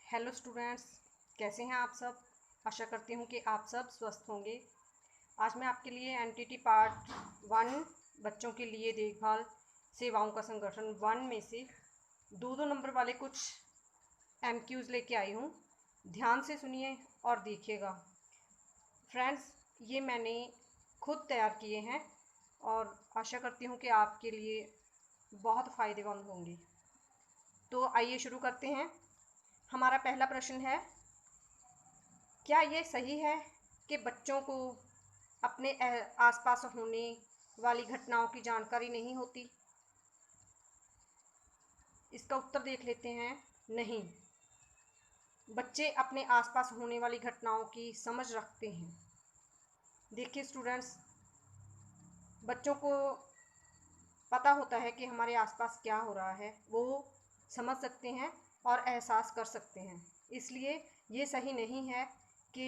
Hello students, कैसे हैं आप सब। आशा करती हूँ कि आप सब स्वस्थ होंगे। आज मैं आपके लिए एनटीटी पार्ट 1 बच्चों के लिए देखभाल सेवाओं का संगठन 1 में से दो नंबर वाले कुछ एमक्यूज़ लेके आई हूँ। ध्यान से सुनिए और देखिएगा। फ्रेंड्स, ये मैंने खुद तैयार किए हैं और आशा करती हूँ कि आपके लिए बहुत फ़ायदेमंद होंगे। तो आइए शुरू करते हैं। हमारा पहला प्रश्न है, क्या ये सही है कि बच्चों को अपने आसपास होने वाली घटनाओं की जानकारी नहीं होती? इसका उत्तर देख लेते हैं। नहीं, बच्चे अपने आसपास होने वाली घटनाओं की समझ रखते हैं। देखिए स्टूडेंट्स, बच्चों को पता होता है कि हमारे आसपास क्या हो रहा है, वो समझ सकते हैं और एहसास कर सकते हैं। इसलिए ये सही नहीं है कि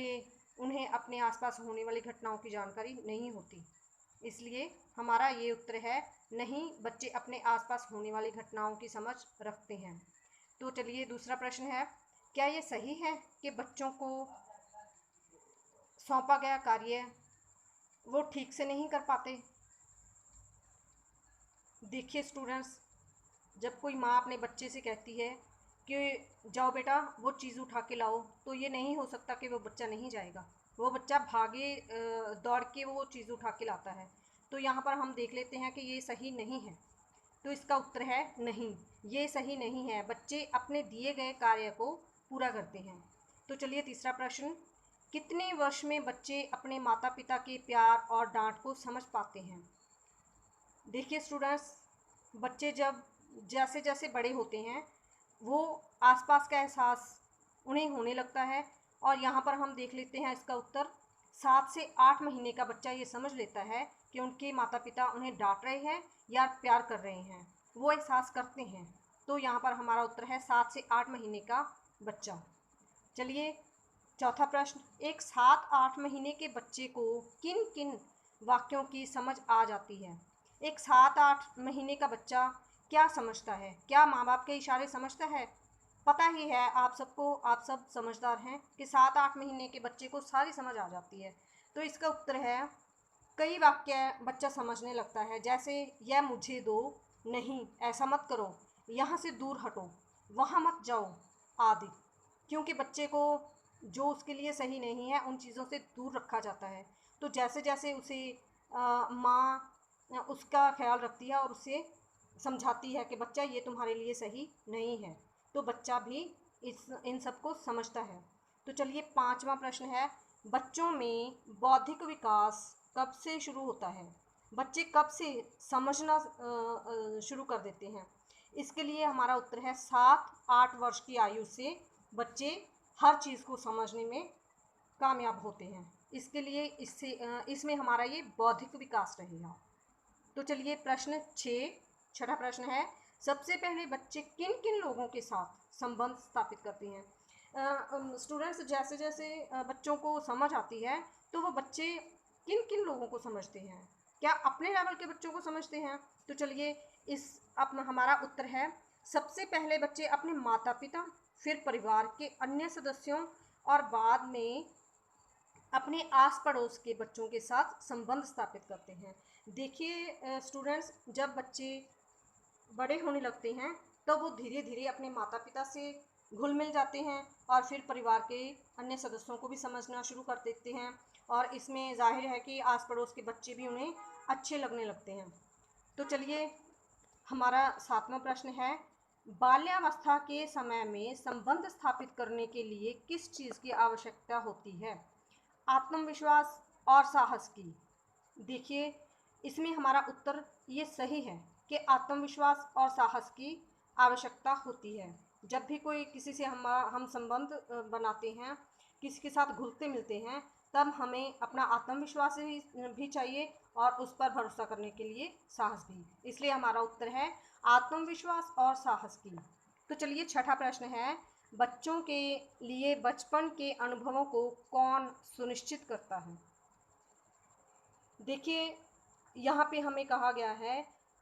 उन्हें अपने आसपास होने वाली घटनाओं की जानकारी नहीं होती। इसलिए हमारा ये उत्तर है, नहीं, बच्चे अपने आसपास होने वाली घटनाओं की समझ रखते हैं। तो चलिए दूसरा प्रश्न है, क्या ये सही है कि बच्चों को सौंपा गया कार्य वो ठीक से नहीं कर पाते? देखिए स्टूडेंट्स, जब कोई माँ अपने बच्चे से कहती है कि जाओ बेटा वो चीज़ उठा के लाओ, तो ये नहीं हो सकता कि वो बच्चा नहीं जाएगा। वो बच्चा भागे दौड़ के वो चीज़ उठा के लाता है। तो यहाँ पर हम देख लेते हैं कि ये सही नहीं है। तो इसका उत्तर है नहीं, ये सही नहीं है। बच्चे अपने दिए गए कार्य को पूरा करते हैं। तो चलिए तीसरा प्रश्न, कितने वर्ष में बच्चे अपने माता पिता के प्यार और डांट को समझ पाते हैं? देखिए स्टूडेंट्स, बच्चे जब जैसे जैसे बड़े होते हैं वो आसपास का एहसास उन्हें होने लगता है। और यहाँ पर हम देख लेते हैं इसका उत्तर, 7 से 8 महीने का बच्चा ये समझ लेता है कि उनके माता पिता उन्हें डांट रहे हैं या प्यार कर रहे हैं, वो एहसास करते हैं। तो यहाँ पर हमारा उत्तर है 7 से 8 महीने का बच्चा। चलिए चौथा प्रश्न, एक 7-8 महीने के बच्चे को किन किन वाक्यों की समझ आ जाती है? एक 7-8 महीने का बच्चा क्या समझता है? क्या माँ बाप के इशारे समझता है? पता ही है आप सबको, आप सब समझदार हैं कि 7-8 महीने के बच्चे को सारी समझ आ जाती है। तो इसका उत्तर है, कई वाक्य बच्चा समझने लगता है, जैसे यह मुझे दो, नहीं ऐसा मत करो, यहाँ से दूर हटो, वहाँ मत जाओ आदि। क्योंकि बच्चे को जो उसके लिए सही नहीं है उन चीज़ों से दूर रखा जाता है। तो जैसे जैसे उसे माँ उसका ख्याल रखती है और उसे समझाती है कि बच्चा ये तुम्हारे लिए सही नहीं है, तो बच्चा भी इन सबको समझता है। तो चलिए पांचवा प्रश्न है, बच्चों में बौद्धिक विकास कब से शुरू होता है? बच्चे कब से समझना शुरू कर देते हैं? इसके लिए हमारा उत्तर है 7-8 वर्ष की आयु से बच्चे हर चीज़ को समझने में कामयाब होते हैं। इसके लिए इसमें हमारा ये बौद्धिक विकास रहेगा। तो चलिए प्रश्न 6, छठा प्रश्न है, सबसे पहले बच्चे किन किन लोगों के साथ संबंध स्थापित करते हैं? स्टूडेंट्स, जैसे जैसे बच्चों को समझ आती है तो वो बच्चे किन किन लोगों को समझते हैं? क्या अपने लेवल के बच्चों को समझते हैं? तो चलिए इस अब हमारा उत्तर है, सबसे पहले बच्चे अपने माता पिता, फिर परिवार के अन्य सदस्यों और बाद में अपने आस पड़ोस के बच्चों के साथ संबंध स्थापित करते हैं। देखिए स्टूडेंट्स, जब बच्चे बड़े होने लगते हैं तो वो धीरे धीरे अपने माता पिता से घुल मिल जाते हैं और फिर परिवार के अन्य सदस्यों को भी समझना शुरू कर देते हैं। और इसमें जाहिर है कि आस पड़ोस के बच्चे भी उन्हें अच्छे लगने लगते हैं। तो चलिए हमारा सातवां प्रश्न है, बाल्यावस्था के समय में संबंध स्थापित करने के लिए किस चीज़ की आवश्यकता होती है? आत्मविश्वास और साहस की। देखिए इसमें हमारा उत्तर ये सही है कि आत्मविश्वास और साहस की आवश्यकता होती है। जब भी कोई किसी से हम संबंध बनाते हैं, किसी के साथ घुलते मिलते हैं, तब हमें अपना आत्मविश्वास भी चाहिए और उस पर भरोसा करने के लिए साहस भी। इसलिए हमारा उत्तर है आत्मविश्वास और साहस की। तो चलिए छठा प्रश्न है, बच्चों के लिए बचपन के अनुभवों को कौन सुनिश्चित करता है? देखिए यहाँ पे हमें कहा गया है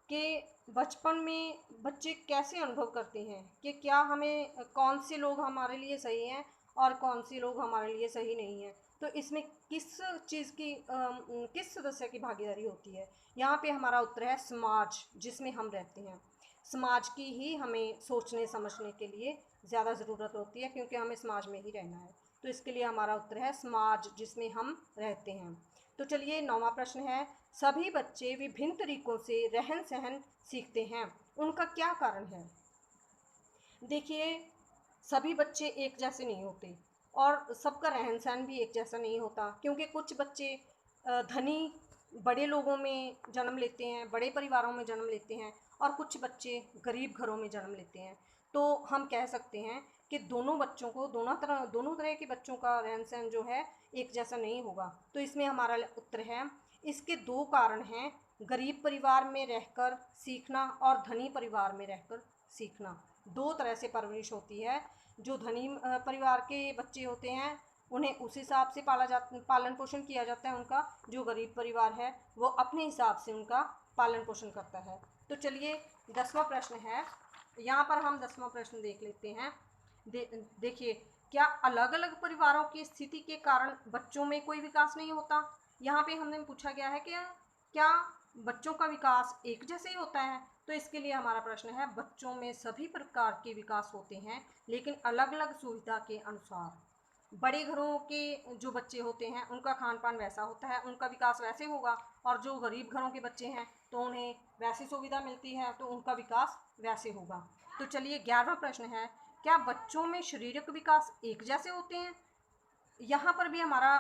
कि बचपन में बच्चे कैसे अनुभव करते हैं कि क्या हमें कौन से लोग हमारे लिए सही हैं और कौन से लोग हमारे लिए सही नहीं हैं। तो इसमें किस चीज़ की किस सदस्य की भागीदारी होती है। यहाँ पे हमारा उत्तर है समाज जिसमें हम रहते हैं। समाज की ही हमें सोचने समझने के लिए ज़्यादा ज़रूरत होती है, क्योंकि हमें समाज में ही रहना है। तो इसके लिए हमारा उत्तर है समाज जिसमें हम रहते हैं। तो चलिए 9वां प्रश्न है, सभी बच्चे विभिन्न तरीकों से रहन सहन सीखते हैं, उनका क्या कारण है। देखिए, सभी बच्चे एक जैसे नहीं होते और सबका रहन सहन भी एक जैसा नहीं होता, क्योंकि कुछ बच्चे धनी बड़े लोगों में जन्म लेते हैं, बड़े परिवारों में जन्म लेते हैं, और कुछ बच्चे गरीब घरों में जन्म लेते हैं। तो हम कह सकते हैं कि दोनों बच्चों को दोनों तरह के बच्चों का रहन सहन जो है एक जैसा नहीं होगा। तो इसमें हमारा उत्तर है, इसके दो कारण हैं, गरीब परिवार में रहकर सीखना और धनी परिवार में रहकर सीखना। दो तरह से परवरिश होती है। जो धनी परिवार के बच्चे होते हैं उन्हें उस हिसाब से पालन पोषण किया जाता है उनका। जो गरीब परिवार है वो अपने हिसाब से उनका पालन पोषण करता है। तो चलिए 10वां प्रश्न है, यहाँ पर हम 10वां प्रश्न देख लेते हैं। देखिए, क्या अलग अलग परिवारों की स्थिति के कारण बच्चों में कोई विकास नहीं होता। यहाँ पे हमने पूछा गया है कि क्या बच्चों का विकास एक जैसे ही होता है। तो इसके लिए हमारा प्रश्न है, बच्चों में सभी प्रकार के विकास होते हैं, लेकिन अलग अलग सुविधा के अनुसार। बड़े घरों के जो बच्चे होते हैं उनका खान पान वैसा होता है, उनका विकास वैसे होगा, और जो गरीब घरों के बच्चे हैं तो उन्हें वैसी सुविधा मिलती है तो उनका विकास वैसे होगा। तो चलिए 11वां प्रश्न है, क्या बच्चों में शारीरिक विकास एक जैसे होते हैं। यहाँ पर भी हमारा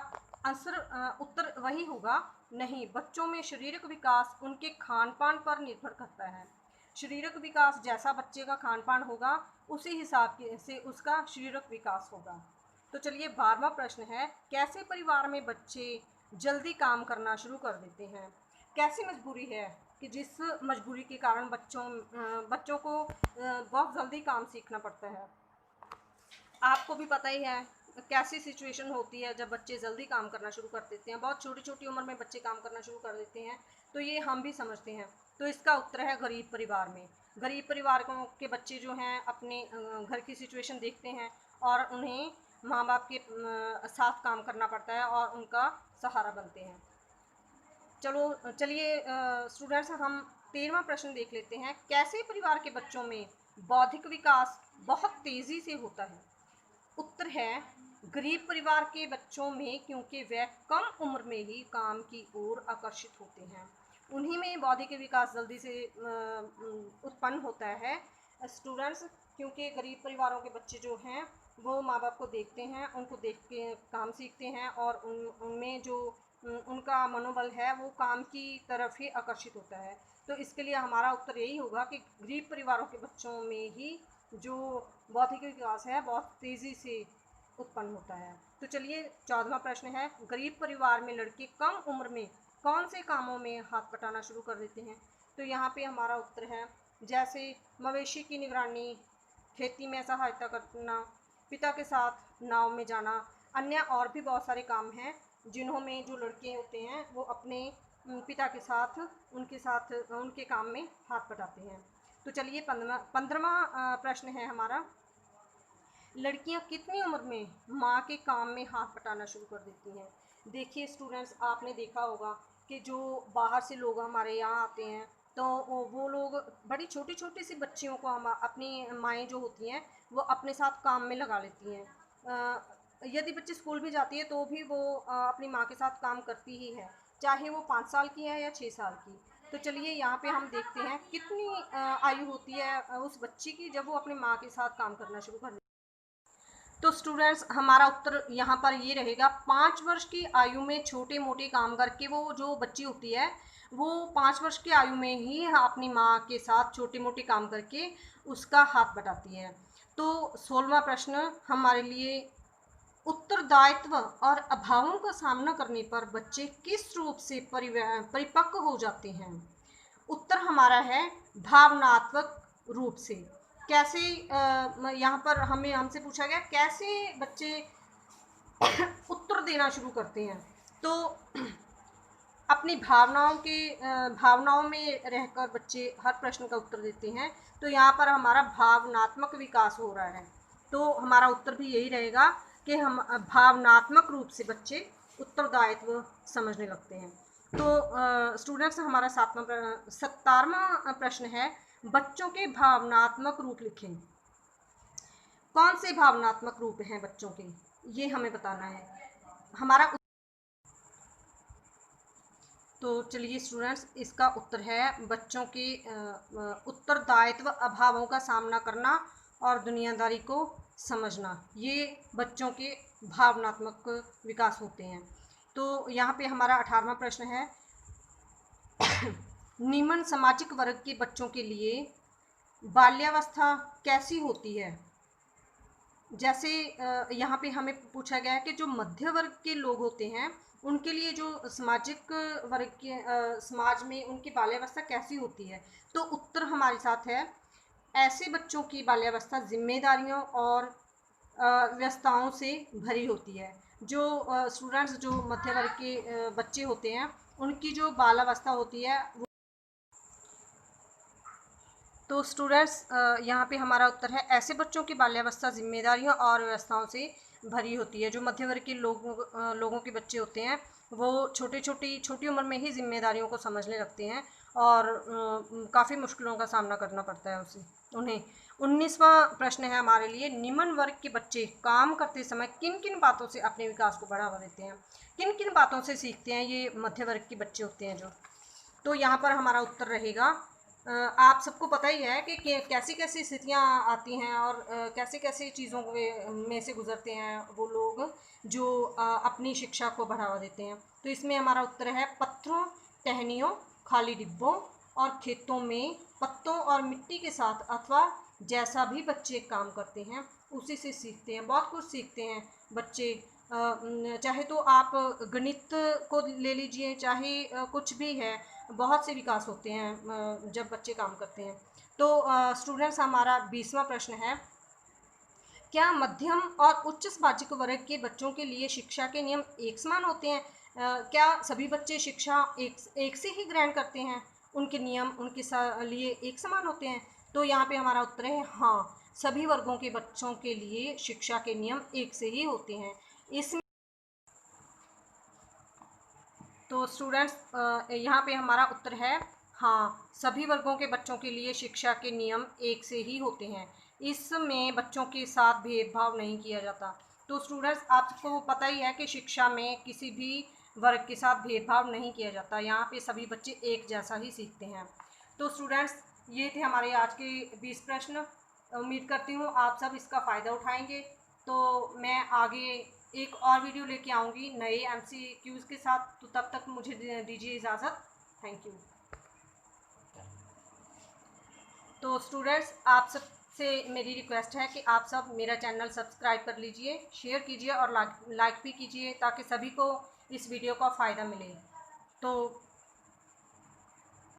आंसर उत्तर वही होगा, नहीं, बच्चों में शारीरिक विकास उनके खान पान पर निर्भर करता है। शारीरिक विकास जैसा बच्चे का खान पान होगा उसी हिसाब से उसका शारीरिक विकास होगा। तो चलिए 12वां प्रश्न है, कैसे परिवार में बच्चे जल्दी काम करना शुरू कर देते हैं। कैसी मजबूरी है कि जिस मजबूरी के कारण बच्चों को बहुत जल्दी काम सीखना पड़ता है। आपको भी पता ही है कैसी सिचुएशन होती है जब बच्चे जल्दी काम करना शुरू कर देते हैं। बहुत छोटी छोटी उम्र में बच्चे काम करना शुरू कर देते हैं, तो ये हम भी समझते हैं। तो इसका उत्तर है गरीब परिवार में। गरीब परिवार के बच्चे जो हैं अपने घर की सिचुएशन देखते हैं और उन्हें माँ बाप के साथ काम करना पड़ता है और उनका सहारा बनते हैं। चलिए स्टूडेंट्स, हम 13वां प्रश्न देख लेते हैं, कैसे परिवार के बच्चों में बौद्धिक विकास बहुत तेज़ी से होता है। उत्तर है, गरीब परिवार के बच्चों में, क्योंकि वे कम उम्र में ही काम की ओर आकर्षित होते हैं, उन्हीं में बौद्धिक विकास जल्दी से उत्पन्न होता है। स्टूडेंट्स, क्योंकि गरीब परिवारों के बच्चे जो हैं वो माँ बाप को देखते हैं, उनको देख के काम सीखते हैं, और उनमें जो उनका मनोबल है वो काम की तरफ ही आकर्षित होता है। तो इसके लिए हमारा उत्तर यही होगा कि गरीब परिवारों के बच्चों में ही जो बौद्धिक विकास है बहुत तेज़ी से उत्पन्न होता है। तो चलिए 14वां प्रश्न है, गरीब परिवार में लड़के कम उम्र में कौन से कामों में हाथ बटाना शुरू कर देते हैं। तो यहाँ पे हमारा उत्तर है, जैसे मवेशी की निगरानी, खेती में सहायता करना, पिता के साथ नाव में जाना, अन्य और भी बहुत सारे काम हैं जिन्हों में जो लड़के होते हैं वो अपने पिता के साथ उनके काम में हाथ बटाते हैं। तो चलिए 15वां प्रश्न है हमारा, लड़कियां कितनी उम्र में माँ के काम में हाथ बटाना शुरू कर देती हैं। देखिए स्टूडेंट्स, आपने देखा होगा कि जो बाहर से लोग हमारे यहाँ आते हैं तो वो लोग बड़ी छोटी छोटी सी बच्चियों को हम अपनी माएँ जो होती हैं वो अपने साथ काम में लगा लेती हैं। यदि बच्ची स्कूल भी जाती है तो भी वो अपनी माँ के साथ काम करती ही है, चाहे वो 5 साल की है या 6 साल की। तो चलिए यहाँ पे हम देखते हैं कितनी आयु होती है उस बच्ची की जब वो अपनी माँ के साथ काम करना शुरू कर। तो स्टूडेंट्स, हमारा उत्तर यहाँ पर ये रहेगा, 5 वर्ष की आयु में छोटे मोटे काम करके वो जो बच्ची होती है वो 5 वर्ष की आयु में ही अपनी माँ के साथ छोटे मोटे काम करके उसका हाथ बटाती है। तो 16वां प्रश्न हमारे लिए, उत्तरदायित्व और अभावों का सामना करने पर बच्चे किस रूप से परिपक्व हो जाते हैं। उत्तर हमारा है भावनात्मक रूप से। कैसे, यहाँ पर हमसे पूछा गया कैसे बच्चे उत्तर देना शुरू करते हैं। तो अपनी भावनाओं में रहकर बच्चे हर प्रश्न का उत्तर देते हैं। तो यहाँ पर हमारा भावनात्मक विकास हो रहा है। तो हमारा उत्तर भी यही रहेगा कि हम भावनात्मक रूप से बच्चे उत्तरदायित्व समझने लगते हैं। तो स्टूडेंट्स, हमारा 17वां प्रश्न है, बच्चों के भावनात्मक रूप लिखें। कौन से भावनात्मक रूप हैं बच्चों के, ये हमें बताना है। हमारा तो चलिए स्टूडेंट्स, इसका उत्तर है बच्चों के उत्तरदायित्व अभावों का सामना करना और दुनियादारी को समझना। ये बच्चों के भावनात्मक विकास होते हैं। तो यहाँ पे हमारा 18वां प्रश्न है, निम्न सामाजिक वर्ग के बच्चों के लिए बाल्यावस्था कैसी होती है। जैसे यहाँ पे हमें पूछा गया है कि जो मध्य वर्ग के लोग होते हैं उनके लिए जो सामाजिक वर्ग के समाज में उनकी बाल्यावस्था कैसी होती है। तो उत्तर हमारे साथ है, ऐसे बच्चों की बाल्यावस्था जिम्मेदारियों और व्यस्तताओं से भरी होती है। जो स्टूडेंट्स जो मध्य वर्ग के बच्चे होते हैं उनकी जो बाल्यावस्था होती है तो स्टूडेंट्स यहाँ पे हमारा उत्तर है, ऐसे बच्चों की बाल्यावस्था जिम्मेदारियों और व्यवस्थाओं से भरी होती है। जो मध्य वर्ग के लोगों के बच्चे होते हैं वो छोटी उम्र में ही जिम्मेदारियों को समझने लगते हैं और काफ़ी मुश्किलों का सामना करना पड़ता है उन्हें। 19वां प्रश्न है हमारे लिए, निम्न वर्ग के बच्चे काम करते समय किन किन बातों से अपने विकास को बढ़ावा देते हैं। किन किन बातों से सीखते हैं ये मध्य वर्ग के बच्चे होते हैं जो। तो यहाँ पर हमारा उत्तर रहेगा, आप सबको पता ही है कि कैसी कैसी स्थितियाँ आती हैं और कैसे कैसे चीज़ों में से गुजरते हैं वो लोग जो अपनी शिक्षा को बढ़ावा देते हैं। तो इसमें हमारा उत्तर है, पत्थरों, टहनियों, खाली डिब्बों और खेतों में पत्तों और मिट्टी के साथ अथवा जैसा भी बच्चे काम करते हैं उसी से सीखते हैं। बहुत कुछ सीखते हैं बच्चे, चाहे तो आप गणित को ले लीजिए, चाहे कुछ भी है, बहुत से विकास होते हैं जब बच्चे काम करते हैं। तो स्टूडेंट्स, हमारा 20वां प्रश्न है, क्या मध्यम और उच्च सामाजिक वर्ग के बच्चों के लिए शिक्षा के नियम एक समान होते हैं। क्या सभी बच्चे शिक्षा एक से ही ग्रहण करते हैं, उनके नियम उनके लिए एक समान होते हैं। तो यहाँ पे हमारा उत्तर है हाँ, सभी वर्गों के बच्चों के लिए शिक्षा के नियम एक से ही होते हैं। इसमें तो स्टूडेंट्स यहाँ पे हमारा उत्तर है हाँ, सभी वर्गों के बच्चों के लिए शिक्षा के नियम एक से ही होते हैं। इसमें बच्चों के साथ भेदभाव नहीं किया जाता। तो स्टूडेंट्स, आपको पता ही है कि शिक्षा में किसी भी वर्ग के साथ भेदभाव नहीं किया जाता। यहाँ पे सभी बच्चे एक जैसा ही सीखते हैं। तो स्टूडेंट्स, ये थे हमारे आज के 20 प्रश्न। उम्मीद करती हूँ आप सब इसका फ़ायदा उठाएंगे। तो मैं आगे एक और वीडियो लेके आऊँगी नए MCQs के साथ। तो तब तक मुझे दीजिए इजाज़त। Thank you. तो स्टूडेंट्स, आप सब से मेरी रिक्वेस्ट है कि आप सब मेरा चैनल सब्सक्राइब कर लीजिए, शेयर कीजिए और लाइक भी कीजिए ताकि सभी को इस वीडियो का फ़ायदा मिले। तो